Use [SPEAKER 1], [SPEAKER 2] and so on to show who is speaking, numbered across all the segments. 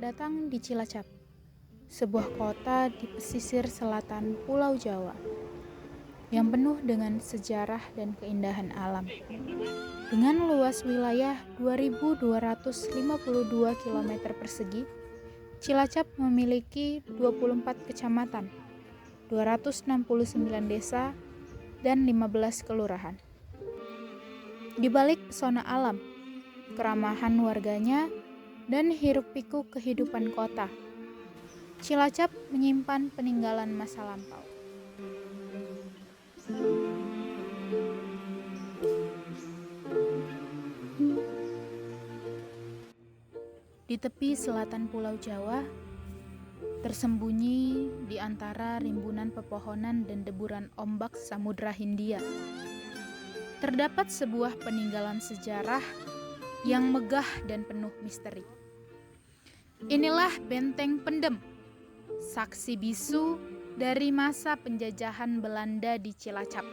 [SPEAKER 1] datang di Cilacap, sebuah kota di pesisir selatan Pulau Jawa yang penuh dengan sejarah dan keindahan alam. Dengan luas wilayah 2.252 km persegi, Cilacap memiliki 24 kecamatan, 269 desa, dan 15 kelurahan. Di balik pesona alam, keramahan warganya, dan hiruk-pikuk kehidupan kota, Cilacap menyimpan peninggalan masa lampau. Di tepi selatan Pulau Jawa, tersembunyi di antara rimbunan pepohonan dan deburan ombak Samudra Hindia, terdapat sebuah peninggalan sejarah yang megah dan penuh misteri. Inilah Benteng Pendem, saksi bisu dari masa penjajahan Belanda di Cilacap.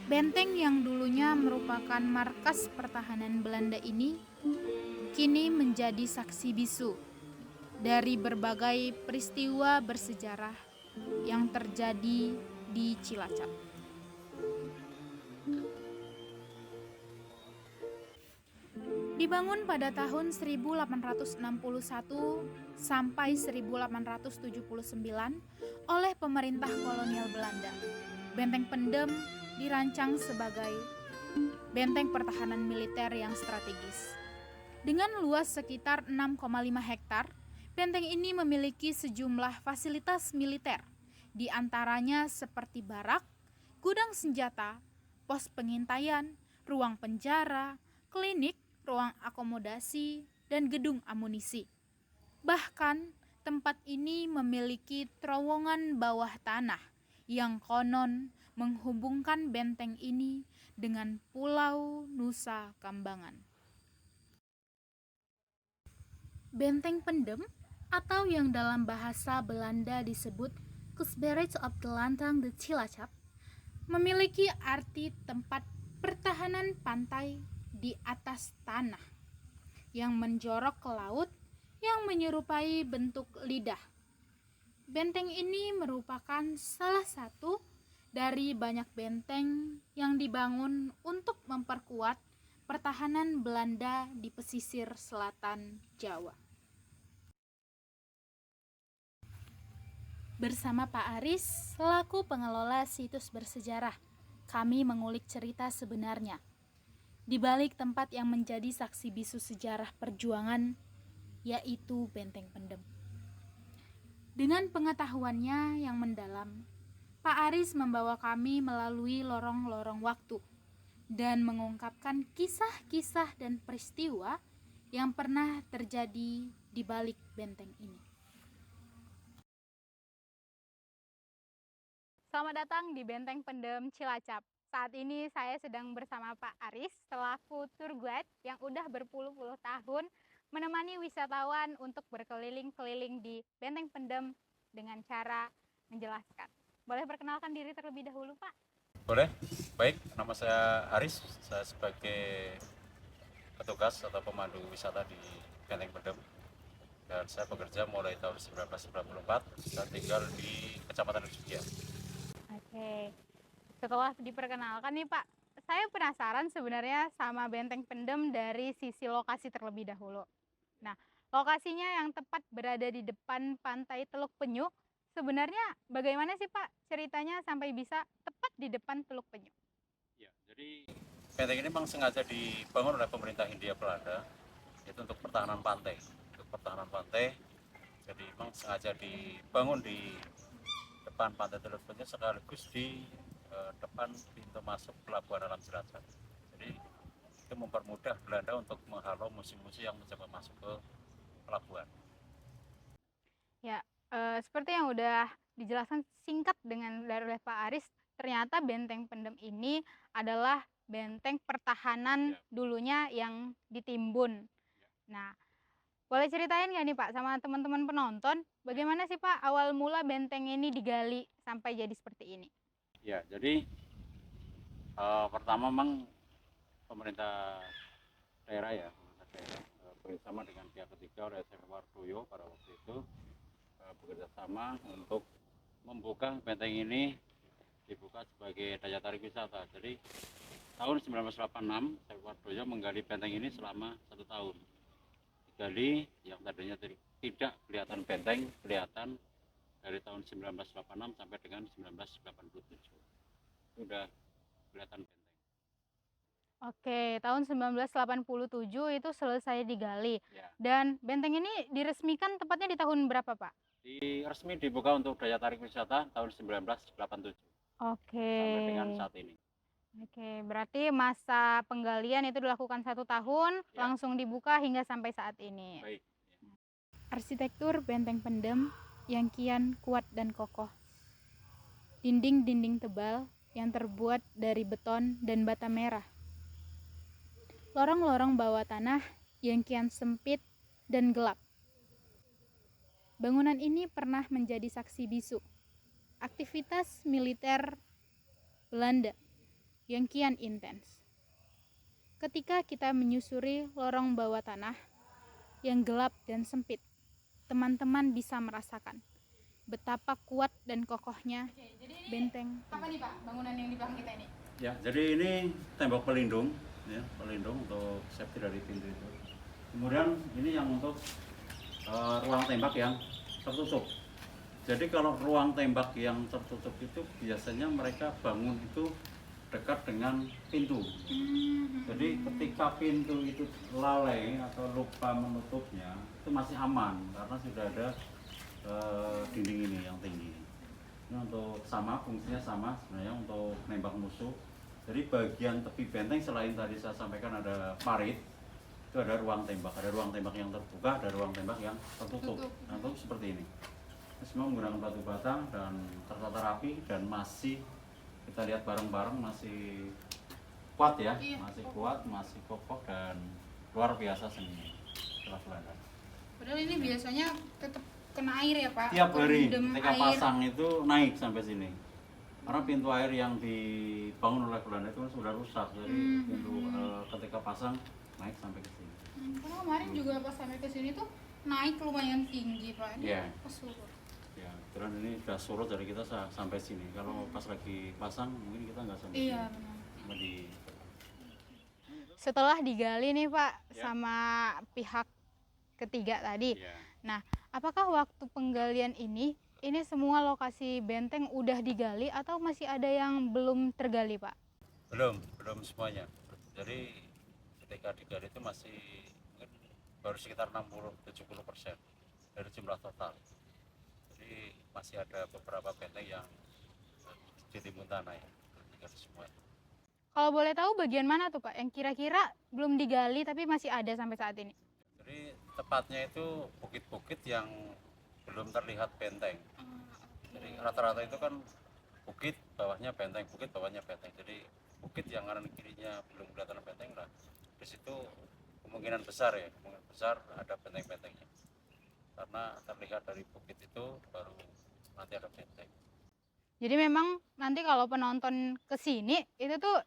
[SPEAKER 1] Benteng yang dulunya merupakan markas pertahanan Belanda ini kini menjadi saksi bisu dari berbagai peristiwa bersejarah yang terjadi di Cilacap. Dibangun pada tahun 1861 sampai 1879 oleh pemerintah kolonial Belanda, Benteng Pendem dirancang sebagai benteng pertahanan militer yang strategis. Dengan luas sekitar 6,5 hektar, benteng ini memiliki sejumlah fasilitas militer, di antaranya seperti barak, gudang senjata, pos pengintaian, ruang penjara, klinik, ruang akomodasi, dan gedung amunisi. Bahkan, tempat ini memiliki terowongan bawah tanah yang konon menghubungkan benteng ini dengan Pulau Nusa Kambangan. Benteng Pendem, atau yang dalam bahasa Belanda disebut Kustberg op de Landtang de Cilacap, memiliki arti tempat pertahanan pantai di atas tanah yang menjorok ke laut yang menyerupai bentuk lidah. Benteng ini merupakan salah satu dari banyak benteng yang dibangun untuk memperkuat pertahanan Belanda di pesisir selatan Jawa. Bersama Pak Aris, selaku pengelola situs bersejarah, kami mengulik cerita sebenarnya di balik tempat yang menjadi saksi bisu sejarah perjuangan, yaitu Benteng Pendem. Dengan pengetahuannya yang mendalam, Pak Aris membawa kami melalui lorong-lorong waktu dan mengungkapkan kisah-kisah dan peristiwa yang pernah terjadi di balik benteng ini. Selamat datang di Benteng Pendem Cilacap. Saat ini saya sedang bersama Pak Aris selaku tour guide yang udah berpuluh-puluh tahun menemani wisatawan untuk berkeliling-keliling di Benteng Pendem dengan cara menjelaskan. Boleh perkenalkan diri terlebih dahulu, Pak?
[SPEAKER 2] Boleh. Baik, nama saya Aris. Saya sebagai petugas atau pemandu wisata di Benteng Pendem. Dan saya bekerja mulai tahun 1994. Saya tinggal di Kecamatan Ujian.
[SPEAKER 1] Oke. Setelah diperkenalkan nih Pak, saya penasaran sebenarnya sama Benteng Pendem dari sisi lokasi terlebih dahulu. Nah, lokasinya yang tepat berada di depan pantai Teluk Penyu. Sebenarnya bagaimana sih Pak ceritanya sampai bisa tepat di depan Teluk Penyu?
[SPEAKER 2] Ya, jadi benteng ini memang sengaja dibangun oleh pemerintah Hindia Belanda, itu untuk pertahanan pantai. Untuk pertahanan pantai, jadi memang sengaja dibangun di depan pantai Teluk Penyu sekaligus di depan pintu masuk pelabuhan Alam Cilacap. Jadi itu mempermudah Belanda untuk menghalau musim-musim yang mencoba masuk ke pelabuhan.
[SPEAKER 1] Ya, seperti yang udah dijelaskan singkat oleh Pak Aris, ternyata Benteng Pendem ini adalah benteng pertahanan dulunya yang ditimbun. Nah, boleh ceritain nggak nih Pak sama teman-teman penonton, bagaimana sih Pak awal mula benteng ini digali sampai jadi seperti ini?
[SPEAKER 2] Ya, jadi pertama memang pemerintah daerah ya, bekerjasama dengan pihak ketiga oleh SMK Wardoyo pada waktu itu bekerja sama untuk membuka benteng ini, dibuka sebagai daya tarik wisata. Jadi tahun 1986 SMK Wardoyo menggali benteng ini selama 1 tahun. Digali yang tadinya tidak kelihatan benteng, kelihatan dari tahun 1986 sampai dengan 1987. Sudah kelihatan benteng.
[SPEAKER 1] Oke, tahun 1987 itu selesai digali.
[SPEAKER 2] Ya.
[SPEAKER 1] Dan benteng ini diresmikan tepatnya di tahun berapa, Pak?
[SPEAKER 2] Resmi dibuka untuk daya tarik wisata tahun 1987
[SPEAKER 1] Oke.
[SPEAKER 2] sampai dengan saat ini.
[SPEAKER 1] Oke, berarti masa penggalian itu dilakukan 1 tahun,
[SPEAKER 2] Ya.
[SPEAKER 1] langsung dibuka hingga sampai saat ini.
[SPEAKER 2] Baik.
[SPEAKER 1] Arsitektur benteng pendem yang kian kuat dan kokoh. Dinding-dinding tebal yang terbuat dari beton dan bata merah. Lorong-lorong bawah tanah yang kian sempit dan gelap. Bangunan ini pernah menjadi saksi bisu aktivitas militer Belanda yang kian intens. Ketika kita menyusuri lorong bawah tanah yang gelap dan sempit, teman-teman bisa merasakan betapa kuat dan kokohnya benteng. Apa nih Pak bangunan yang di belakang kita ini?
[SPEAKER 2] Ya, jadi ini tembok pelindung, ya, pelindung untuk safety dari pintu itu. Kemudian ini yang untuk ruang tembak yang tertutup. Jadi kalau ruang tembak yang tertutup itu biasanya mereka bangun itu dekat dengan pintu. Jadi ketika pintu itu lalai atau lupa menutupnya itu masih aman karena sudah ada dinding ini yang tinggi. Ini untuk sama, fungsinya sama sebenarnya untuk nembak musuh. Jadi bagian tepi benteng selain tadi saya sampaikan ada parit, itu ada ruang tembak yang terbuka, ada ruang tembak yang tertutup. Nah, itu seperti ini. Ini semua menggunakan batu bata dan tertata rapi dan masih kita lihat bareng-bareng masih kuat ya, masih kuat, masih kokoh dan luar biasa seninya setelah Belanda.
[SPEAKER 1] Padahal ini biasanya tetap kena air ya Pak?
[SPEAKER 2] Tiap hari ketika
[SPEAKER 1] air.
[SPEAKER 2] pasang itu naik sampai sini. Karena pintu air yang dibangun oleh Belanda itu kan sudah rusak, jadi pintu ketika pasang naik sampai ke sini.
[SPEAKER 1] Karena kemarin juga pas sampai ke sini tuh naik lumayan tinggi Pak. Ini
[SPEAKER 2] Iya.
[SPEAKER 1] pas surut.
[SPEAKER 2] Ya, kebetulan ini sudah surut dari kita sampai sini. Kalau pas lagi pasang mungkin kita nggak sampai
[SPEAKER 1] Iya
[SPEAKER 2] sini.
[SPEAKER 1] benar.
[SPEAKER 2] Cuma di
[SPEAKER 1] Setelah digali nih Pak
[SPEAKER 2] Ya.
[SPEAKER 1] sama pihak ketiga tadi.
[SPEAKER 2] ya.
[SPEAKER 1] Nah, apakah waktu penggalian ini semua lokasi benteng udah digali atau masih ada yang belum tergali Pak?
[SPEAKER 2] Belum semuanya. Jadi ketika digali itu masih mungkin baru sekitar 60-70% dari jumlah total. Jadi masih ada beberapa benteng yang ditimbun tanah ya, belum digali semuanya.
[SPEAKER 1] Kalau boleh tahu bagian mana tuh Pak yang kira-kira belum digali tapi masih ada sampai saat ini?
[SPEAKER 2] Jadi tepatnya itu bukit-bukit yang belum terlihat benteng. Jadi rata-rata itu kan bukit bawahnya benteng, bukit bawahnya benteng. Jadi bukit yang kanan kirinya belum kelihatan benteng lah. Di situ kemungkinan besar ada benteng-bentengnya. Karena terlihat dari bukit itu baru nanti ada benteng.
[SPEAKER 1] Jadi memang nanti kalau penonton ke sini itu tuh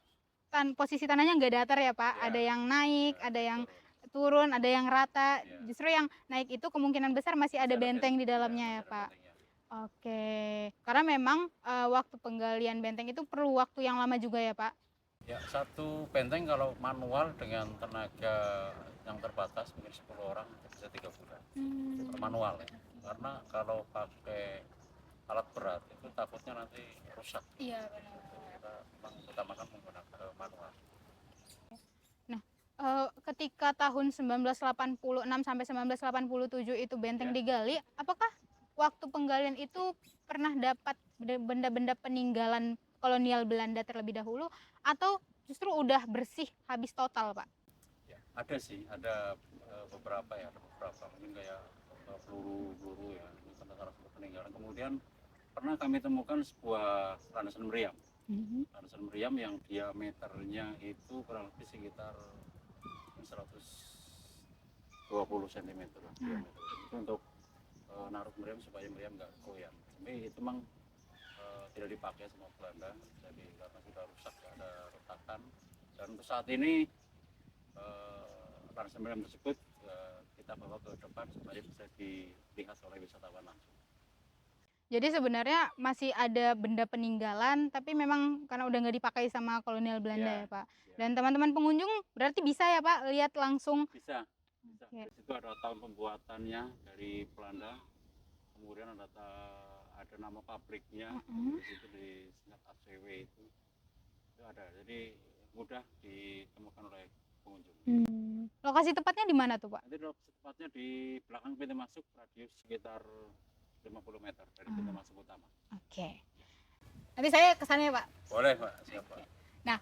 [SPEAKER 1] posisi tanahnya nggak datar ya Pak.
[SPEAKER 2] Ya.
[SPEAKER 1] Ada yang naik,
[SPEAKER 2] Ya,
[SPEAKER 1] ada yang
[SPEAKER 2] turun.
[SPEAKER 1] turun, ada yang rata.
[SPEAKER 2] Ya.
[SPEAKER 1] Justru yang naik itu kemungkinan besar masih ada benteng di dalamnya ya
[SPEAKER 2] masih ada
[SPEAKER 1] Pak.
[SPEAKER 2] bentengnya.
[SPEAKER 1] Oke, karena memang waktu penggalian benteng itu perlu waktu yang lama juga ya Pak.
[SPEAKER 2] Ya, satu benteng kalau manual dengan tenaga yang terbatas mungkin 10 orang bisa 3 bulan. Manual ya. Karena kalau pakai alat berat itu takutnya nanti rusak.
[SPEAKER 1] Iya benar.
[SPEAKER 2] Kita memang utamakan menggunakan manual.
[SPEAKER 1] Nah, ketika tahun 1986 sampai 1987 itu benteng
[SPEAKER 2] Ya.
[SPEAKER 1] digali, apakah waktu penggalian itu pernah dapat benda-benda peninggalan kolonial Belanda terlebih dahulu atau justru udah bersih habis total Pak?
[SPEAKER 2] Ya, ada sih, ada beberapa ya, ada beberapa mungkin kayak peluru ya, itu salah satu peninggalan. Kemudian pernah kami temukan sebuah landasan meriam. Landasan meriam yang diameternya itu kurang lebih sekitar 120 cm lah diameter. Itu untuk naruh meriam supaya meriam nggak goyang. Tapi itu memang tidak dipakai sama Belanda, jadi karena sudah rusak, ada retakan. Dan untuk saat ini landasan meriam tersebut kita bawa ke depan supaya bisa dilihat oleh wisatawan langsung.
[SPEAKER 1] Jadi sebenarnya masih ada benda peninggalan, tapi memang karena udah nggak dipakai sama kolonial Belanda
[SPEAKER 2] Ya,
[SPEAKER 1] ya Pak.
[SPEAKER 2] ya.
[SPEAKER 1] Dan teman-teman pengunjung berarti bisa ya Pak lihat langsung.
[SPEAKER 2] Bisa.
[SPEAKER 1] Oke.
[SPEAKER 2] Di situ ada tahun pembuatannya dari Belanda, kemudian ada nama pabriknya, di situ disingkat ACW itu ada. Jadi mudah ditemukan oleh pengunjung.
[SPEAKER 1] Lokasi tepatnya di mana tuh Pak?
[SPEAKER 2] Nanti lokasi tepatnya di belakang pintu masuk, radius sekitar 50 meter dari pintu masuk utama.
[SPEAKER 1] Oke. Nanti saya ke sana ya Pak.
[SPEAKER 2] Boleh Pak, siapa?
[SPEAKER 1] Nah,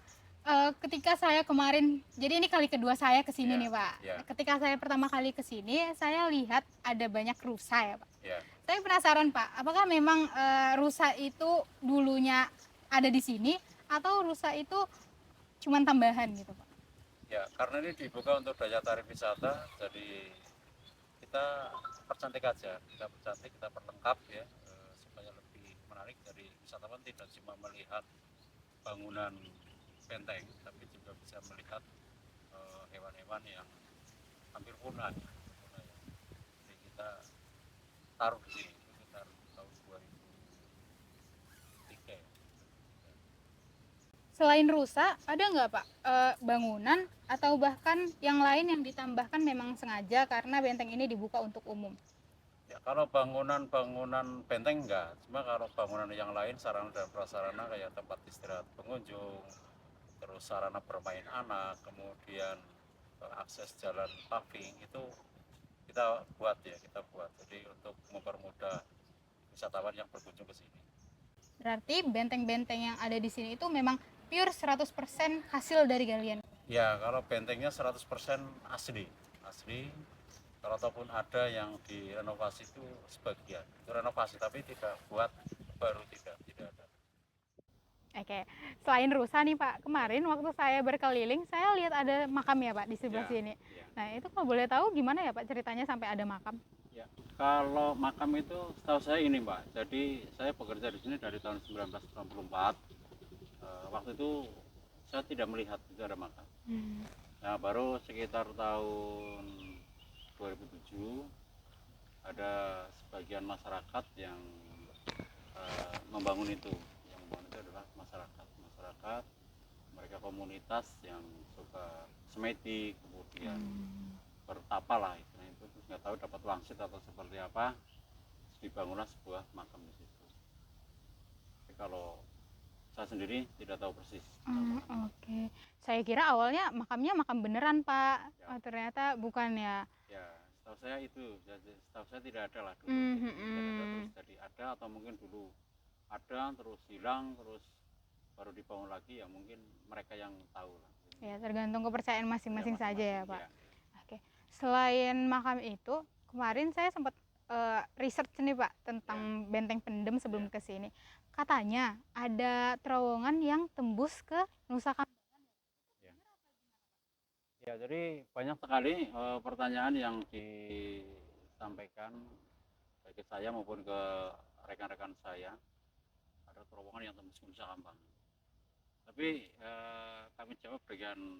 [SPEAKER 1] ketika saya kemarin, jadi ini kali kedua saya ke sini
[SPEAKER 2] Ya,
[SPEAKER 1] nih Pak.
[SPEAKER 2] ya.
[SPEAKER 1] Ketika saya pertama kali ke sini, saya lihat ada banyak rusa ya Pak.
[SPEAKER 2] Ya.
[SPEAKER 1] Saya penasaran Pak, apakah memang rusa itu dulunya ada di sini atau rusa itu cuma tambahan gitu Pak?
[SPEAKER 2] Ya, karena ini dibuka untuk daya tarik wisata, jadi kita percantik aja, kita percantik, kita perlengkap ya, supaya lebih menarik. Dari wisatawan tidak cuma melihat bangunan benteng, tapi juga bisa melihat hewan-hewan yang hampir punah. Jadi kita taruh di sini sekitar tahun 2003 ya.
[SPEAKER 1] Selain rusa, ada nggak Pak bangunan atau bahkan yang lain yang ditambahkan memang sengaja karena benteng ini dibuka untuk umum?
[SPEAKER 2] Ya, kalau bangunan benteng enggak, cuma kalau bangunan yang lain, sarana dan prasarana kayak tempat istirahat pengunjung, terus sarana bermain anak, kemudian akses jalan paving itu kita buat ya, kita buat. Jadi untuk mempermudah wisatawan yang berkunjung ke sini.
[SPEAKER 1] Berarti benteng-benteng yang ada di sini itu memang pure 100% hasil dari galian.
[SPEAKER 2] Ya, kalau bentengnya 100% asli. Asli. Kalau ataupun ada yang direnovasi itu sebagian. Itu renovasi tapi tidak buat baru, tidak ada.
[SPEAKER 1] Oke, selain rusa nih Pak, kemarin waktu saya berkeliling, saya lihat ada makam ya Pak di sebelah
[SPEAKER 2] Ya,
[SPEAKER 1] sini.
[SPEAKER 2] ya.
[SPEAKER 1] Nah itu kalau boleh tahu gimana ya Pak ceritanya sampai ada makam?
[SPEAKER 2] Ya, kalau makam itu setahu saya ini Mbak. Jadi saya bekerja di sini dari tahun 1994. Waktu itu saya tidak melihat itu ada makam. Nah, baru sekitar tahun 2007 ada sebagian masyarakat yang membangun itu. Yang membangun itu adalah masyarakat, mereka komunitas yang suka semedi, kemudian bertapa lah istilahnya itu, terus nggak tahu dapat wangsit atau seperti apa, dibangunlah sebuah makam di situ. Tapi kalau saya sendiri tidak tahu persis.
[SPEAKER 1] Oke, saya kira awalnya makamnya makam beneran Pak.
[SPEAKER 2] Ya.
[SPEAKER 1] Ternyata bukan ya.
[SPEAKER 2] Ya, setahu saya itu, setahu saya tidak ada lah dulu. Tidak ada, terus jadi ada, atau mungkin dulu ada terus hilang, terus baru dibangun lagi, ya mungkin mereka yang tahu lah.
[SPEAKER 1] Ya tergantung kepercayaan masing-masing saja ya Pak.
[SPEAKER 2] Ya.
[SPEAKER 1] Oke, selain makam itu, kemarin saya sempat research nih Pak tentang benteng pendem sebelum ke sini. Katanya ada terowongan yang tembus ke Nusa Kambangan.
[SPEAKER 2] Ya, jadi banyak sekali pertanyaan yang disampaikan baik ke saya maupun ke rekan-rekan saya. Ada terowongan yang tembus ke Nusa Kambangan. Tapi kami jawab dengan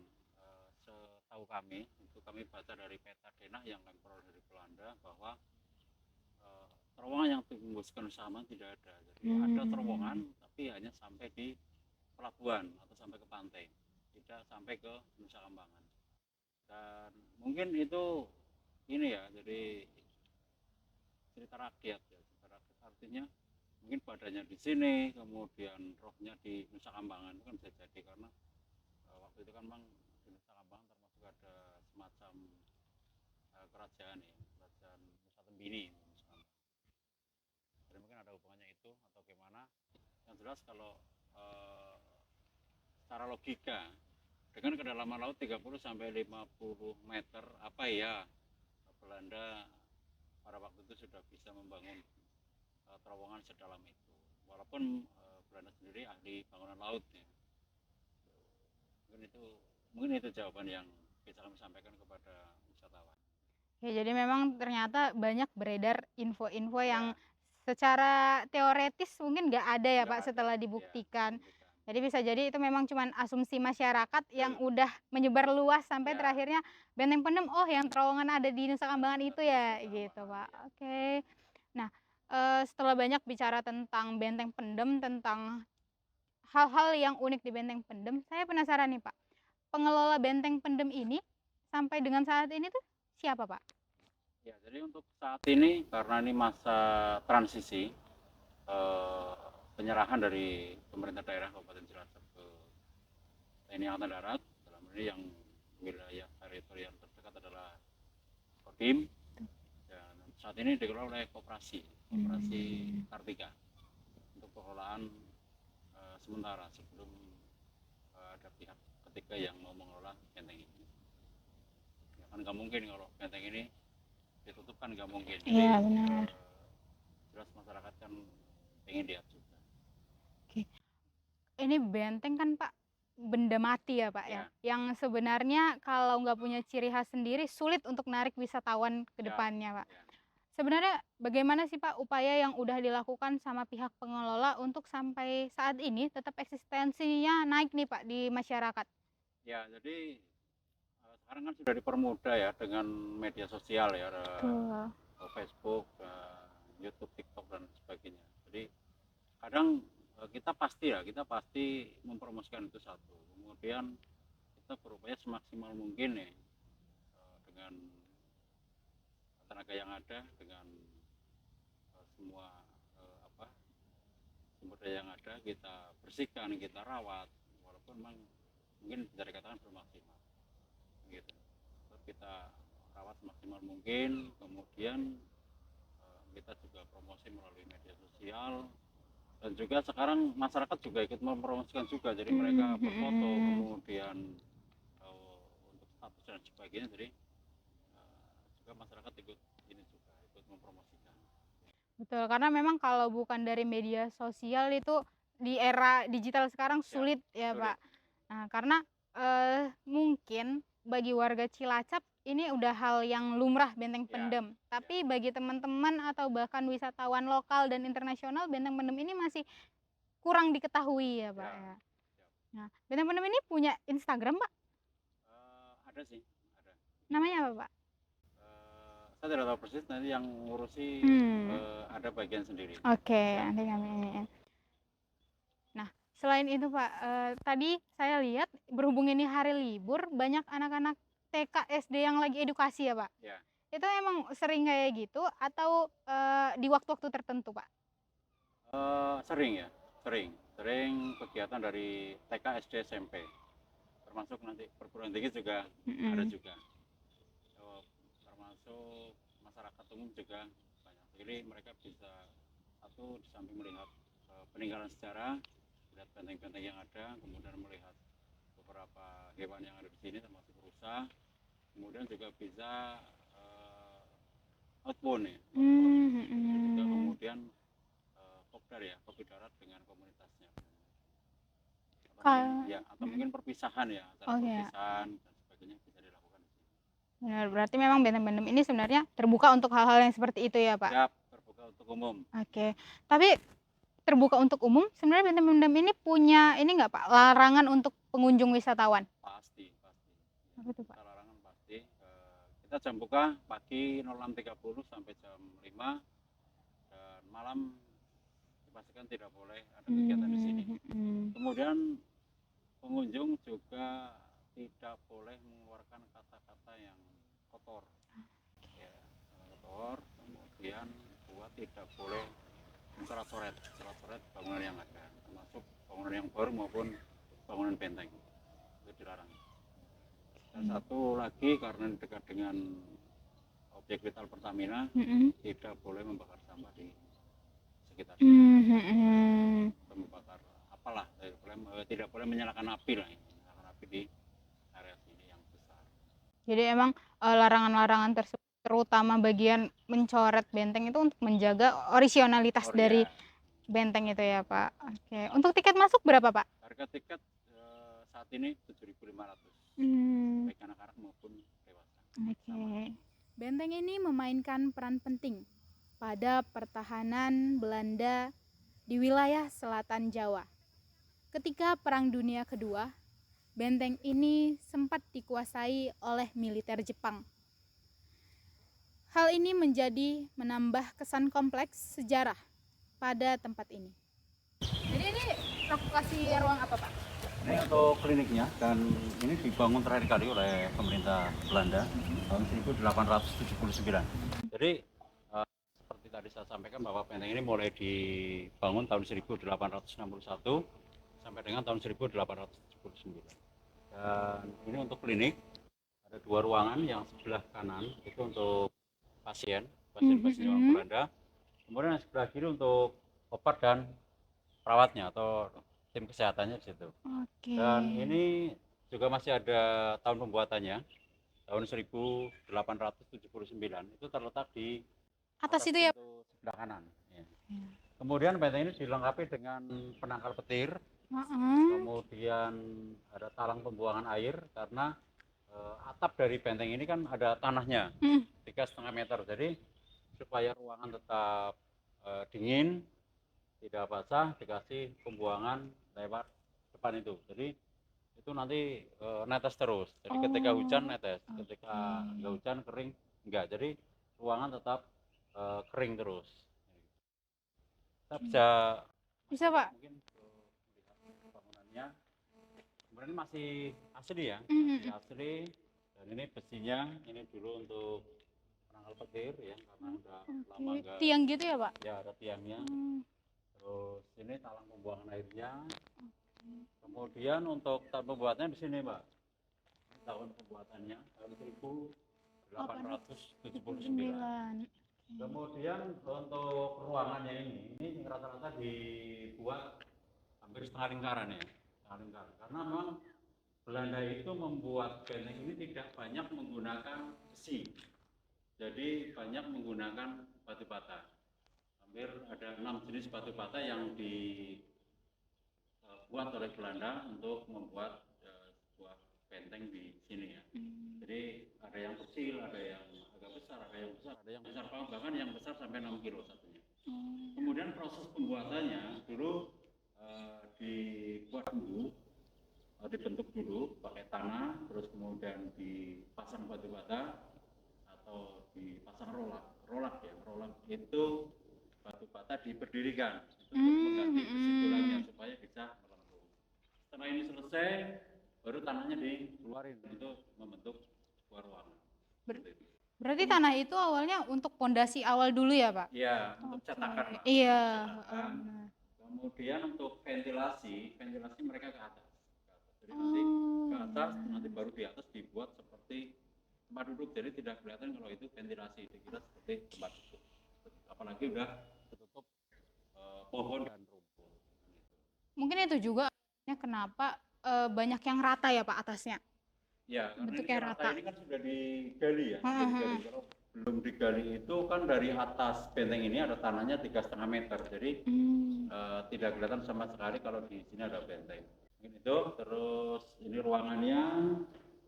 [SPEAKER 2] setahu kami, itu kami baca dari peta denah yang kami peroleh dari Belanda, bahwa terowongan yang tembus ke Nusa Kambangan tidak ada. Jadi ada terowongan tapi hanya sampai di pelabuhan atau sampai ke pantai, tidak sampai ke Nusa Kambangan. Dan mungkin itu ini ya, jadi cerita rakyat ya, cerita rakyat, artinya mungkin badannya di sini, kemudian rohnya di Nusa Kambangan. Itu kan bisa jadi karena waktu itu kan memang di Nusa Kambangan termasuk ada semacam kerajaan ya, kerajaan Nusa Tembini. Jadi mungkin ada hubungannya itu atau gimana. Yang jelas kalau secara logika, dengan kedalaman laut 30 sampai 50 meter, apa ya Belanda pada waktu itu sudah bisa membangun terowongan sedalam itu. Walaupun Belanda sendiri ahli bangunan laut ya. Mungkin itu jawaban yang bisa kami sampaikan kepada wisatawan.
[SPEAKER 1] Ya, jadi memang ternyata banyak beredar info-info yang secara teoretis mungkin nggak ada ya Pak setelah dibuktikan.
[SPEAKER 3] Jadi bisa jadi itu memang cuman asumsi masyarakat yang udah menyebar luas sampai
[SPEAKER 2] Ya.
[SPEAKER 3] terakhirnya Benteng Pendem, oh yang terowongan ada di Nusa Kambangan itu ya, gitu Pak. Oke. Nah, setelah banyak bicara tentang Benteng Pendem, tentang hal-hal yang unik di Benteng Pendem, saya penasaran nih Pak, pengelola Benteng Pendem ini sampai dengan saat ini tuh siapa Pak?
[SPEAKER 2] Ya, jadi untuk saat ini karena ini masa transisi eh, penyerahan dari pemerintah daerah Kabupaten Cilacap ke TNI Angkatan Darat, dalam ini yang wilayah teritorial terdekat adalah Kodim, dan saat ini dikelola oleh koperasi Kartika untuk pengelolaan sementara sebelum ada pihak ketiga yang mau mengelola benteng ini. Ya, kan nggak mungkin kalau benteng ini ditutup, kan nggak mungkin. Jadi
[SPEAKER 3] Iya benar.
[SPEAKER 2] jelas masyarakat kan ingin lihat juga.
[SPEAKER 3] Oke. Ini benteng kan Pak benda mati ya Pak ya,
[SPEAKER 2] Ya.
[SPEAKER 3] yang sebenarnya kalau nggak punya ciri khas sendiri sulit untuk narik wisatawan ke
[SPEAKER 2] Ya.
[SPEAKER 3] depannya Pak.
[SPEAKER 2] Ya.
[SPEAKER 3] Sebenarnya bagaimana sih Pak upaya yang udah dilakukan sama pihak pengelola untuk sampai saat ini tetap eksistensinya naik nih Pak di masyarakat?
[SPEAKER 2] Ya, jadi sekarang kan sudah dipermudah ya dengan media sosial ya,
[SPEAKER 3] Betul.
[SPEAKER 2] Facebook, YouTube, TikTok dan sebagainya. Jadi kadang kita pasti mempromosikan itu satu. Kemudian kita berupaya semaksimal mungkin ya dengan tenaga yang ada, dengan semua sumber daya yang ada, kita bersihkan, kita rawat, walaupun memang mungkin bisa dikatakan belum maksimal gitu. Terus kita rawat semaksimal mungkin, kemudian kita juga promosi melalui media sosial, dan juga sekarang masyarakat juga ikut mempromosikan juga, jadi mereka berfoto, kemudian untuk status dan sebagainya, jadi juga masyarakat ikut ini juga ikut mempromosikan.
[SPEAKER 3] Betul, karena memang kalau bukan dari media sosial itu di era digital sekarang sulit ya
[SPEAKER 2] sulit.
[SPEAKER 3] Pak. Nah, karena mungkin bagi warga Cilacap ini udah hal yang lumrah Benteng Pendem. Tapi bagi teman-teman atau bahkan wisatawan lokal dan internasional, Benteng Pendem ini masih kurang diketahui ya Pak ya. Nah, Benteng Pendem ini punya Instagram Pak?
[SPEAKER 2] Ada sih, ada.
[SPEAKER 3] Namanya apa Pak?
[SPEAKER 2] Saya tidak tahu persis, nanti yang ngurusi ada bagian sendiri.
[SPEAKER 3] Oke, nanti kami. Nah, selain itu Pak, tadi saya lihat berhubung ini hari libur, banyak anak-anak TK SD yang lagi edukasi ya Pak?
[SPEAKER 2] Ya.
[SPEAKER 3] Itu emang sering kayak gitu atau di waktu-waktu tertentu Pak?
[SPEAKER 2] Sering ya, sering kegiatan dari TK, SD, SMP, termasuk nanti perguruan tinggi juga ada juga. Termasuk masyarakat umum juga banyak. Jadi mereka bisa satu di samping melihat peninggalan sejarah, melihat benteng-benteng yang ada, kemudian melihat beberapa hewan yang ada di sini termasuk rusa, kemudian juga bisa outbound ya, juga kemudian kopdar ya, kopi darat dengan komunitasnya. Atau mungkin perpisahan ya, perpisahan dan sebagainya bisa dilakukan di sini.
[SPEAKER 3] Benar, berarti memang Benteng Pendem ini sebenarnya terbuka untuk hal-hal yang seperti itu ya Pak?
[SPEAKER 2] Ya, terbuka untuk umum.
[SPEAKER 3] Oke, tapi terbuka untuk umum sebenarnya Benteng Pendem ini punya ini nggak Pak, larangan untuk pengunjung wisatawan?
[SPEAKER 2] Pasti.
[SPEAKER 3] Apa itu Pak?
[SPEAKER 2] Larangan pasti. Kita jam buka pagi 06.30 sampai jam 5, dan malam dipastikan tidak boleh ada kegiatan di sini. Kemudian pengunjung juga tidak boleh mengeluarkan kata-kata yang kotor. Ya, kotor. Kemudian tidak boleh mencoret-coret bangunan yang ada, termasuk bangunan yang baru maupun bangunan benteng, itu dilarang. Dan satu lagi, karena dekat dengan objek vital Pertamina, tidak boleh membakar sampah di sekitar sini. Membakar apalah, tidak boleh menyalakan api lah, menyalakan api di area sini yang besar.
[SPEAKER 3] Jadi emang larangan-larangan tersebut terutama bagian mencoret benteng itu untuk menjaga originalitas dari benteng itu ya Pak. Oke. Untuk tiket masuk berapa Pak?
[SPEAKER 2] Harga tiket saat ini 7.500, baik anak-anak maupun dewasa.
[SPEAKER 3] Oke.
[SPEAKER 1] Benteng ini memainkan peran penting pada pertahanan Belanda di wilayah selatan Jawa. Ketika Perang Dunia Kedua, benteng ini sempat dikuasai oleh militer Jepang. Hal ini menambah kesan kompleks sejarah pada tempat ini. Jadi ini lokasi ruang apa, Pak?
[SPEAKER 2] Ini untuk kliniknya, dan ini dibangun terakhir kali oleh pemerintah Belanda tahun 1879. Jadi seperti tadi saya sampaikan bahwa benteng ini mulai dibangun tahun 1861 sampai dengan tahun 1879. Dan ini untuk klinik, ada 2 ruangan. Yang sebelah kanan itu untuk pasien orang Belanda. Kemudian yang sebelah kiri untuk obat dan perawatnya atau tim kesehatannya di situ.
[SPEAKER 3] Oke.
[SPEAKER 2] Dan ini juga masih ada tahun pembuatannya, tahun 1879. Itu terletak di
[SPEAKER 3] Atas itu ya?
[SPEAKER 2] pintu sebelah kanan. Ya. Kemudian benteng ini dilengkapi dengan penangkal petir. Kemudian ada talang pembuangan air, karena atap dari benteng ini kan ada tanahnya 3,5 meter. Jadi supaya ruangan tetap dingin, tidak basah, dikasih pembuangan lewat depan itu. Jadi itu nanti netes terus. Jadi ketika hujan netes, ketika nggak hujan kering enggak. Jadi ruangan tetap kering terus. Kita
[SPEAKER 3] Bisa, Pak?
[SPEAKER 2] mungkin melihat bangunannya. Kemudian masih asli ya, masih asli. Dan ini besinya, ini dulu untuk penangkal petir ya, karena udah lama enggak.
[SPEAKER 3] Tiang gitu ya, Pak?
[SPEAKER 2] Ya, ada tiangnya. Terus ini talang pembuangan airnya. Kemudian untuk tahun pembuatannya di sini, Mbak. Tahun pembuatannya tahun 1879. Kemudian untuk ruangannya ini rata-rata dibuat hampir setengah lingkaran ya, setengah lingkaran. Karena memang Belanda itu membuat benteng ini tidak banyak menggunakan besi, jadi banyak menggunakan batu bata. Hampir ada 6 jenis batu bata yang dibuat oleh Belanda untuk membuat sebuah benteng di sini ya. Jadi ada yang kecil, ada yang agak besar, ada yang besar, ada yang besar, bahkan yang besar sampai 6 kilo satunya. Kemudian proses pembuatannya dulu dibuat dulu, dibentuk dulu pakai tanah, terus kemudian dipasang batu bata atau dipasang rolak ya. Rolak itu batu bata diberdirikan untuk mengganti besi tulangnya supaya bisa melengkung. Setelah ini selesai, baru tanahnya dikeluarin untuk membentuk sebuah ruangan.
[SPEAKER 3] Berarti tanah itu awalnya untuk pondasi awal dulu ya, Pak?
[SPEAKER 2] Iya, untuk cetakan.
[SPEAKER 3] Iya.
[SPEAKER 2] Kemudian untuk ventilasi mereka ke atas. Jadi nanti ke atas, nanti baru di atas dibuat seperti tempat duduk. Jadi tidak kelihatan kalau itu ventilasi, dikira seperti tempat duduk. Apalagi udah tertutup pohon dan rumput.
[SPEAKER 3] Mungkin itu juga kenapa banyak yang rata ya, Pak, atasnya?
[SPEAKER 2] Ya, karena
[SPEAKER 3] bentuknya
[SPEAKER 2] ini rata
[SPEAKER 3] rata.
[SPEAKER 2] ini kan sudah digali ya. Sudah digali. Kalau belum digali itu kan dari atas benteng ini ada tanahnya 3,5 meter. Jadi tidak kelihatan sama sekali kalau di sini ada benteng. Mungkin itu. Terus ini ruangannya,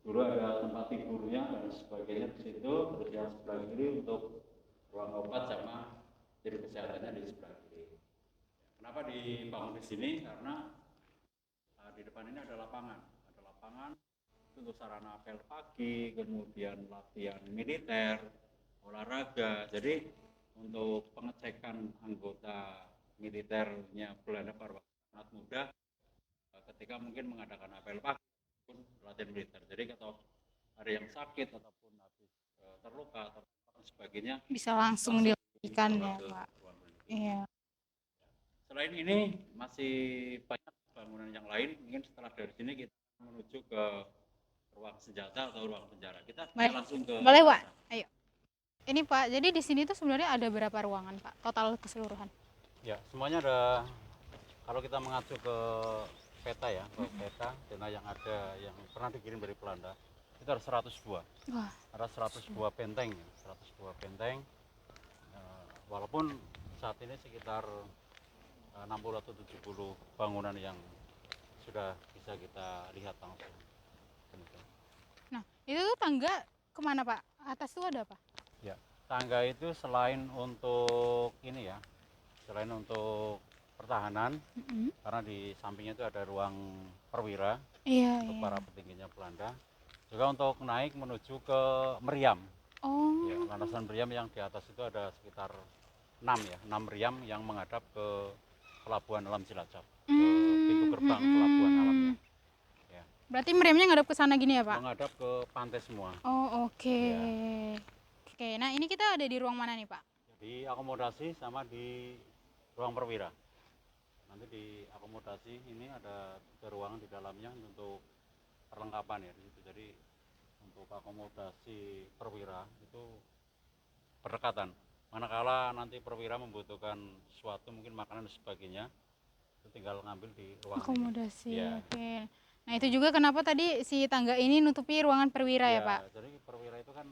[SPEAKER 2] dulu ada tempat tidurnya dan sebagainya di situ. Terus yang sebelah kiri untuk ruang obat sama tim kesehatannya di sebelah kiri. Kenapa dibangun di sini? Karena di depan ini ada lapangan. Ada lapangan untuk sarana apel pagi, kemudian latihan militer, olahraga. Jadi untuk pengecekan anggota militernya Belanda pada waktu sangat mudah ketika mungkin mengadakan apel pagi ataupun latihan militer. Jadi kalau ada yang sakit ataupun habis terluka atau sebagainya
[SPEAKER 3] bisa langsung dilakukan ya, Pak. Iya.
[SPEAKER 2] Selain ini masih banyak bangunan yang lain. Mungkin setelah dari sini kita menuju ke ruang senjata atau ruang penjara. Kita langsung ke.
[SPEAKER 3] Boleh, Pak. Ayo. Ini, Pak, jadi di sini tuh sebenarnya ada berapa ruangan, Pak? Total keseluruhan?
[SPEAKER 2] Ya, semuanya ada. Kalau kita mengacu ke peta ya, ke peta yang ada yang pernah dikirim dari Belanda, itu ada 102.
[SPEAKER 3] Wah.
[SPEAKER 2] Ada 102 benteng, 102 benteng. Walaupun saat ini sekitar 60 atau 70 bangunan yang sudah bisa kita lihat langsung.
[SPEAKER 3] Nah, itu tuh tangga kemana, Pak? Atas tuh ada apa?
[SPEAKER 2] Ya, tangga itu selain untuk ini ya, selain untuk pertahanan
[SPEAKER 3] Mm-mm.
[SPEAKER 2] karena di sampingnya itu ada ruang perwira
[SPEAKER 3] Iya,
[SPEAKER 2] untuk
[SPEAKER 3] iya.
[SPEAKER 2] para petingginya Belanda. Juga untuk naik menuju ke Meriam.
[SPEAKER 3] Oh,
[SPEAKER 2] Ya, landasan meriam yang di atas itu ada sekitar 6 ya, 6 meriam yang menghadap ke pelabuhan Alam Cilacap, ke pintu gerbang pelabuhan alamnya. Ya,
[SPEAKER 3] berarti meriamnya ngadep ke sana gini ya, Pak?
[SPEAKER 2] menghadap ke pantai semua.
[SPEAKER 3] Oh, oke.
[SPEAKER 2] Ya.
[SPEAKER 3] Oke, nah ini kita ada di ruang mana nih, Pak?
[SPEAKER 2] Jadi akomodasi sama di ruang perwira. Nanti di akomodasi ini ada 3 ruangan di dalamnya untuk perlengkapan ya di situ. Jadi untuk akomodasi perwira itu berdekatan. Manakala nanti perwira membutuhkan sesuatu mungkin makanan dan sebagainya, itu tinggal ngambil di ruangan ini.
[SPEAKER 3] Akomodasi.
[SPEAKER 2] Ya.
[SPEAKER 3] Oke. Nah, itu juga kenapa tadi si tangga ini nutupi ruangan perwira ya, Pak?
[SPEAKER 2] Jadi perwira itu kan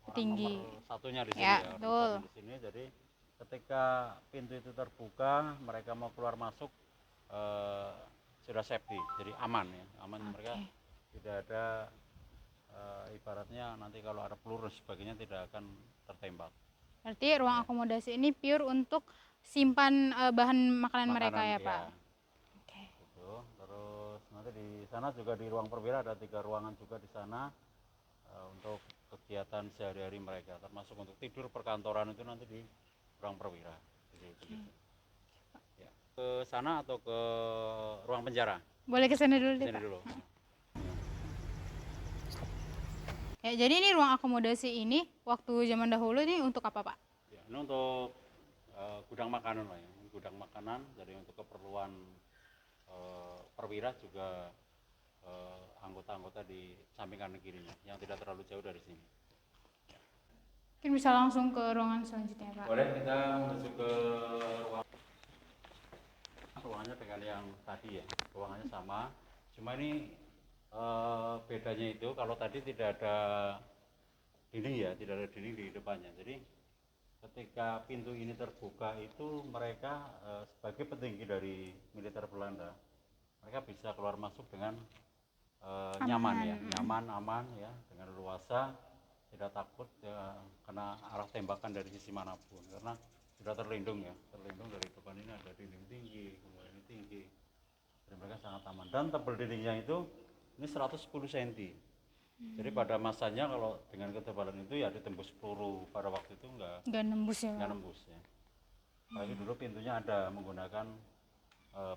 [SPEAKER 2] orang
[SPEAKER 3] Tinggi.
[SPEAKER 2] nomor satunya di sini
[SPEAKER 3] Ya,
[SPEAKER 2] ya, orang
[SPEAKER 3] betul.
[SPEAKER 2] satunya di sini. Jadi ketika pintu itu terbuka, mereka mau keluar masuk sudah safety, jadi aman ya, aman. Mereka tidak ada ibaratnya nanti kalau ada peluru dan sebagainya tidak akan tertembak.
[SPEAKER 3] Berarti ruang akomodasi ini pure untuk simpan bahan makanan mereka ya,
[SPEAKER 2] Makanan,
[SPEAKER 3] Pak?
[SPEAKER 2] ya.
[SPEAKER 3] Oke.
[SPEAKER 2] Gitu. Terus nanti di sana juga di ruang perwira ada 3 ruangan juga di sana untuk kegiatan sehari-hari mereka, termasuk untuk tidur perkantoran itu nanti di ruang perwira. Begitu. Ya. Ke sana atau ke ruang penjara?
[SPEAKER 3] Boleh ke sana dulu deh,
[SPEAKER 2] Sini
[SPEAKER 3] Pak.
[SPEAKER 2] dulu.
[SPEAKER 3] Ya, jadi ini ruang akomodasi ini waktu zaman dahulu ini untuk apa, Pak?
[SPEAKER 2] Ya, ini untuk gudang makanan lah ya, gudang makanan. Jadi untuk keperluan perwira juga anggota-anggota di samping kanan kirinya yang tidak terlalu jauh dari sini.
[SPEAKER 3] Mungkin bisa langsung ke ruangan selanjutnya, Pak.
[SPEAKER 2] Boleh kita menuju ke ruangannya dengan yang tadi ya, ruangannya sama. Cuma ini bedanya itu kalau tadi tidak ada dinding ya, tidak ada dinding di depannya. Jadi ketika pintu ini terbuka itu mereka sebagai petinggi dari militer Belanda, mereka bisa keluar masuk dengan nyaman ya, nyaman, aman ya, dengan leluasa, tidak takut ya, kena arah tembakan dari sisi manapun karena sudah terlindung ya, terlindung. Dari depan ini ada dinding tinggi, kemudian ini tinggi, dan mereka sangat aman. Dan tebal dindingnya itu ini 110 cm. Jadi pada masanya kalau dengan ketebalan itu ya ditembus peluru, pada waktu itu enggak
[SPEAKER 3] nembus ya, Pak?
[SPEAKER 2] nggak nembus ya. Tapi dulu pintunya ada menggunakan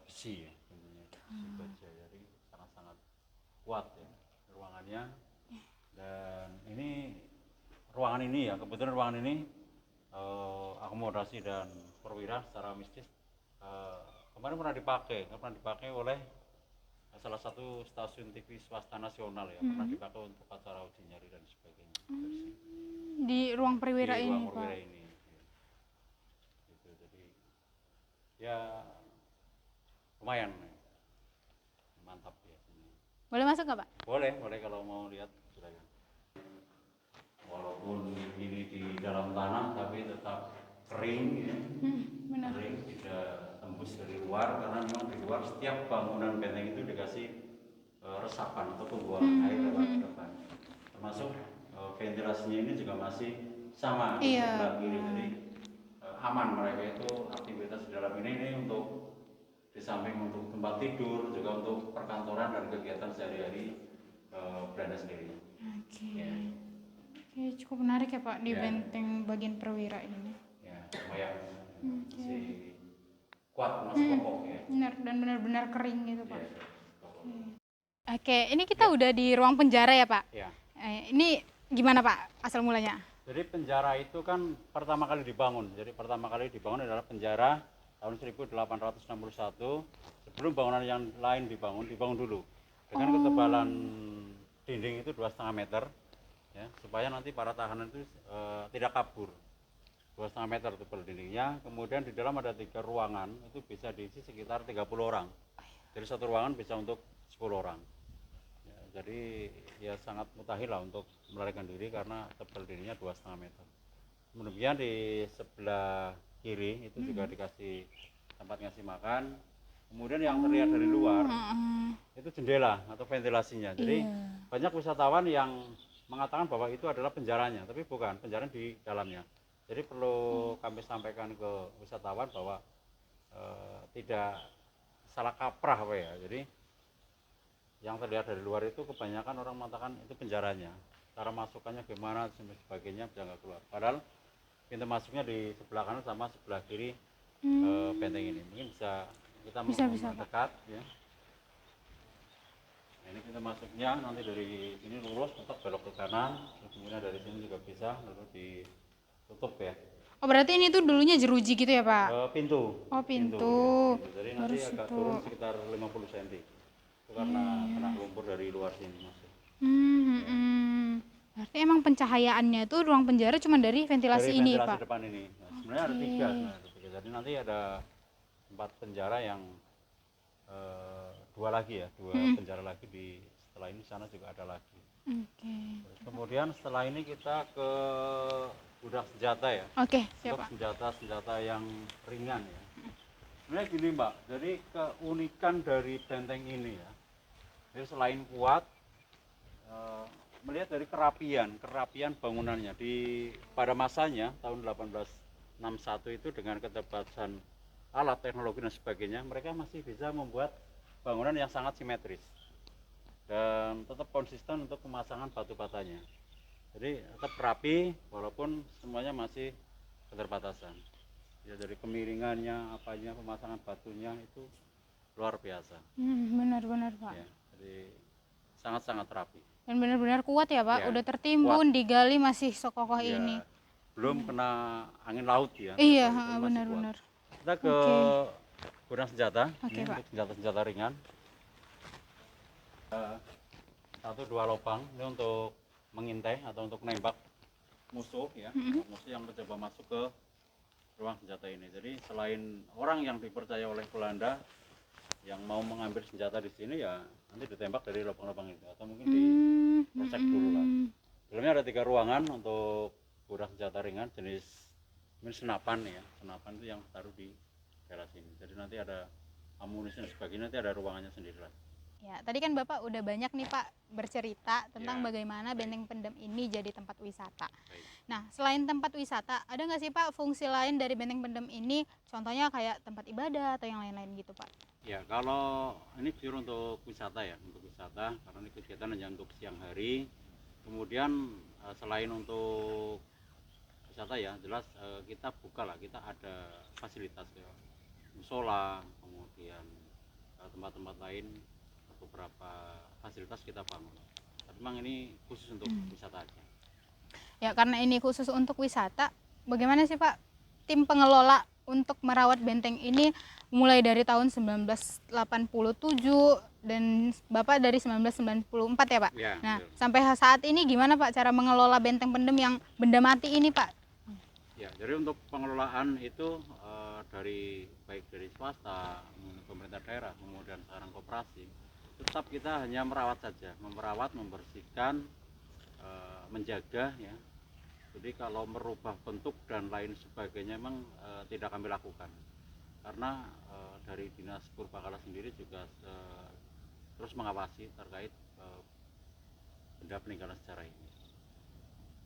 [SPEAKER 2] besi ya, pintunya besi baja, jadi sangat-sangat kuat ya ruangannya. Dan ini ruangan ini ya, kebetulan ruangan ini akomodasi dan perwira secara mistis kemarin pernah dipakai oleh salah satu stasiun TV swasta nasional ya, pernah dipakai untuk acara uji nyali dan sebagainya.
[SPEAKER 3] Di ruang perwira
[SPEAKER 2] Di
[SPEAKER 3] ini,
[SPEAKER 2] ruang perwira
[SPEAKER 3] Pak.
[SPEAKER 2] ini. Gitu, jadi ya lumayan mantap ya.
[SPEAKER 3] Boleh masuk nggak, Pak?
[SPEAKER 2] Boleh kalau mau lihat silakan. Walaupun ini di dalam tanah tapi tetap kering ya.
[SPEAKER 3] Benar.
[SPEAKER 2] Kering, tidak tembus dari luar karena memang di luar setiap bangunan benteng itu dikasih resapan atau pembuangan air lewat depan. Termasuk ventilasinya ini juga masih sama di sebelah kiri, jadi aman mereka itu aktivitas di dalam ini untuk di samping untuk tempat tidur juga untuk perkantoran dan kegiatan sehari-hari Belanda sendiri.
[SPEAKER 3] Oke.
[SPEAKER 2] Ya.
[SPEAKER 3] Oke, cukup menarik ya, Pak, di
[SPEAKER 2] Ya.
[SPEAKER 3] benteng bagian perwira ini.
[SPEAKER 2] Ya, lumayan masih kuat, masih kokoh ya.
[SPEAKER 3] Benar, dan benar-benar kering gitu, Pak.
[SPEAKER 2] Ya, kokoh.
[SPEAKER 3] Oke, ini kita udah di ruang penjara ya, Pak?
[SPEAKER 2] Ya.
[SPEAKER 3] Ini gimana, Pak, asal mulanya?
[SPEAKER 2] Jadi penjara itu kan pertama kali dibangun. Jadi pertama kali dibangun adalah penjara tahun 1861. Sebelum bangunan yang lain dibangun dulu dengan ketebalan dinding itu 2,5 meter ya, supaya nanti para tahanan itu tidak kabur. 2,5 meter tebal dindingnya. Kemudian di dalam ada 3 ruangan, itu bisa diisi sekitar 30 orang. Jadi satu ruangan bisa untuk 10 orang. Ya, jadi ya sangat mutakhir lah untuk melarikan diri karena tebal dindingnya 2,5 meter. Kemudian di sebelah kiri itu juga dikasih tempat ngasih makan. Kemudian yang terlihat dari luar itu jendela atau ventilasinya. Jadi banyak wisatawan yang mengatakan bahwa itu adalah penjaranya, tapi bukan, penjara di dalamnya. Jadi perlu kami sampaikan ke wisatawan bahwa tidak salah kaprah apa ya. Jadi yang terlihat dari luar itu kebanyakan orang mengatakan itu penjaranya, cara masukannya gimana dan sebagainya bisa nggak keluar. Padahal pintu masuknya di sebelah kanan sama sebelah kiri benteng ini. Mungkin bisa kita
[SPEAKER 3] Bisa,
[SPEAKER 2] mendekat ya. Nah, ini pintu masuknya nanti dari sini lurus tetap belok ke kanan, kemudian dari sini juga bisa lalu ditutup ya.
[SPEAKER 3] Oh, berarti ini tuh dulunya jeruji gitu ya, Pak?
[SPEAKER 2] Pintu.
[SPEAKER 3] Oh, pintu.
[SPEAKER 2] Ya, pintu. Jadi nanti
[SPEAKER 3] Baru
[SPEAKER 2] agak
[SPEAKER 3] situ.
[SPEAKER 2] turun sekitar 50 cm. Itu karena kena lumpur dari luar sini masuk.
[SPEAKER 3] Berarti emang pencahayaannya itu ruang penjara cuma dari ventilasi
[SPEAKER 2] Dari
[SPEAKER 3] ini,
[SPEAKER 2] ventilasi
[SPEAKER 3] Pak?
[SPEAKER 2] depan ini. Nah, sebenarnya ada tiga sebenarnya. Jadi nanti ada tempat penjara yang dua lagi ya, dua penjara lagi di setelah ini sana juga ada lagi.
[SPEAKER 3] Oke.
[SPEAKER 2] Terus kemudian setelah ini kita ke gudang senjata ya.
[SPEAKER 3] Oke,
[SPEAKER 2] Untuk
[SPEAKER 3] siap, Pak.
[SPEAKER 2] senjata yang ringan ya. Sebenarnya gini Mbak, jadi keunikan dari benteng ini ya, jadi selain kuat, melihat dari kerapian bangunannya pada masanya tahun 1861 itu dengan keterbatasan alat teknologi dan sebagainya, mereka masih bisa membuat bangunan yang sangat simetris dan tetap konsisten untuk pemasangan batu batanya. Jadi tetap rapi walaupun semuanya masih keterbatasan. Ya dari kemiringannya, apanya, pemasangan batunya itu luar biasa.
[SPEAKER 3] Benar-benar, Pak.
[SPEAKER 2] Ya, jadi sangat-sangat rapi.
[SPEAKER 3] Dan benar-benar kuat ya, Pak.
[SPEAKER 2] Ya,
[SPEAKER 3] Udah tertimbun, digali masih sekokoh
[SPEAKER 2] Ya,
[SPEAKER 3] ini.
[SPEAKER 2] belum kena angin laut ya.
[SPEAKER 3] Iya,
[SPEAKER 2] Jadi masih
[SPEAKER 3] benar-benar.
[SPEAKER 2] kuat. Kita ke gudang senjata.
[SPEAKER 3] Oke,
[SPEAKER 2] Ini
[SPEAKER 3] Pak.
[SPEAKER 2] untuk senjata-senjata ringan. 1-2 lubang ini untuk mengintai atau untuk menembak musuh ya, musuh yang mencoba masuk ke ruang senjata ini. Jadi selain orang yang dipercaya oleh Belanda yang mau mengambil senjata di sini ya nanti ditembak dari lubang-lubang itu atau mungkin di proses dulu lah. Dalamnya ada 3 ruangan untuk gudang senjata ringan jenis ini senapan ya, senapan itu yang taruh di daerah sini. Jadi nanti ada amunisi dan sebagainya, nanti ada ruangannya sendiri lah.
[SPEAKER 3] Ya, tadi kan Bapak udah banyak nih Pak bercerita tentang
[SPEAKER 2] Ya.
[SPEAKER 3] bagaimana Benteng Pendem ini jadi tempat wisata.
[SPEAKER 2] Baik.
[SPEAKER 3] Nah, selain tempat wisata, ada nggak sih Pak fungsi lain dari Benteng Pendem ini? Contohnya kayak tempat ibadah atau yang lain-lain gitu Pak?
[SPEAKER 2] Ya, kalau ini pure untuk wisata ya, untuk wisata karena ini kegiatan hanya untuk siang hari. Kemudian selain untuk wisata ya, jelas kita buka lah, kita ada fasilitas ya, musola, kemudian tempat-tempat lain, beberapa fasilitas kita bangun. Tapi memang ini khusus untuk wisata aja.
[SPEAKER 3] Ya, karena ini khusus untuk wisata, bagaimana sih Pak tim pengelola untuk merawat benteng ini mulai dari tahun 1987 dan Bapak dari 1994 ya Pak?
[SPEAKER 2] Ya,
[SPEAKER 3] Nah,
[SPEAKER 2] betul.
[SPEAKER 3] sampai saat ini gimana Pak cara mengelola benteng pendem yang benda mati ini Pak?
[SPEAKER 2] Ya, jadi untuk pengelolaan itu baik dari swasta, pemerintah daerah, kemudian sekarang koperasi, tetap kita hanya merawat saja, membersihkan, menjaga ya. Jadi kalau merubah bentuk dan lain sebagainya memang tidak kami lakukan karena dari dinas Purbakala sendiri juga terus mengawasi terkait benda peninggalan sejarah ini.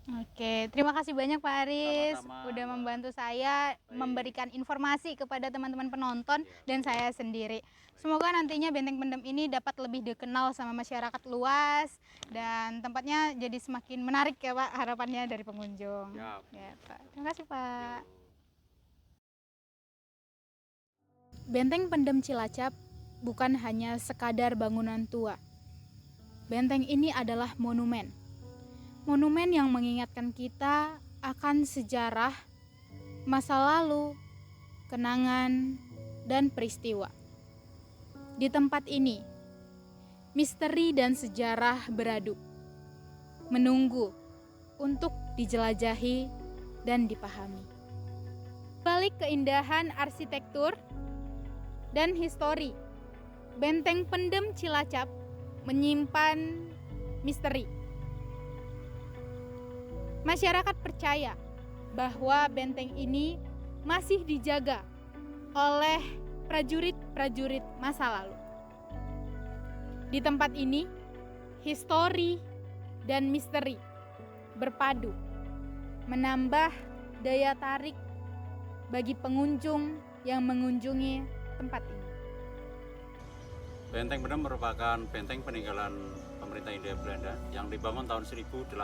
[SPEAKER 3] Oke, terima kasih banyak Pak Aris
[SPEAKER 2] Sama-sama,
[SPEAKER 3] udah
[SPEAKER 2] Mbak.
[SPEAKER 3] membantu saya
[SPEAKER 2] Baik.
[SPEAKER 3] memberikan informasi kepada teman-teman penonton
[SPEAKER 2] Ya,
[SPEAKER 3] dan saya sendiri. Semoga nantinya Benteng Pendem ini dapat lebih dikenal sama masyarakat luas dan tempatnya jadi semakin menarik ya Pak harapannya dari pengunjung.
[SPEAKER 2] Siap.
[SPEAKER 3] Ya, Pak. Terima kasih Pak.
[SPEAKER 2] Yuk.
[SPEAKER 1] Benteng Pendem Cilacap bukan hanya sekadar bangunan tua. Benteng ini adalah monumen. Monumen yang mengingatkan kita akan sejarah, masa lalu, kenangan, dan peristiwa. Di tempat ini, misteri dan sejarah beradu, menunggu untuk dijelajahi dan dipahami. Balik keindahan arsitektur dan histori, Benteng Pendem Cilacap menyimpan misteri. Masyarakat percaya bahwa benteng ini masih dijaga oleh prajurit-prajurit masa lalu. Di tempat ini, histori dan misteri berpadu, menambah daya tarik bagi pengunjung yang mengunjungi tempat ini.
[SPEAKER 2] Benteng Pendem merupakan benteng peninggalan pemerintah Hindia Belanda yang dibangun tahun 1861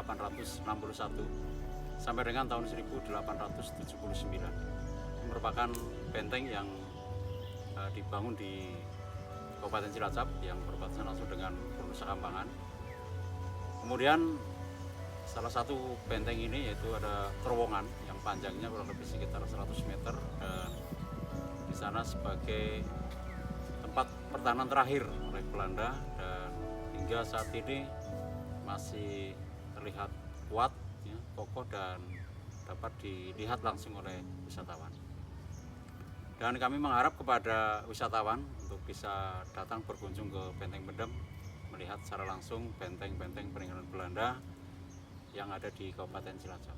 [SPEAKER 2] sampai dengan tahun 1879. Ini merupakan benteng yang dibangun di Kabupaten Cilacap yang berbatasan langsung dengan Nusa Kambangan. Kemudian salah satu benteng ini yaitu ada terowongan yang panjangnya kurang lebih sekitar 100 meter, dan di sana sebagai tempat pertahanan terakhir oleh Belanda, dan hingga saat ini masih terlihat kuat, ya, kokoh, dan dapat dilihat langsung oleh wisatawan. Dan kami mengharap kepada wisatawan untuk bisa datang berkunjung ke Benteng Pendem, melihat secara langsung benteng-benteng peninggalan Belanda yang ada di Kabupaten Cilacap.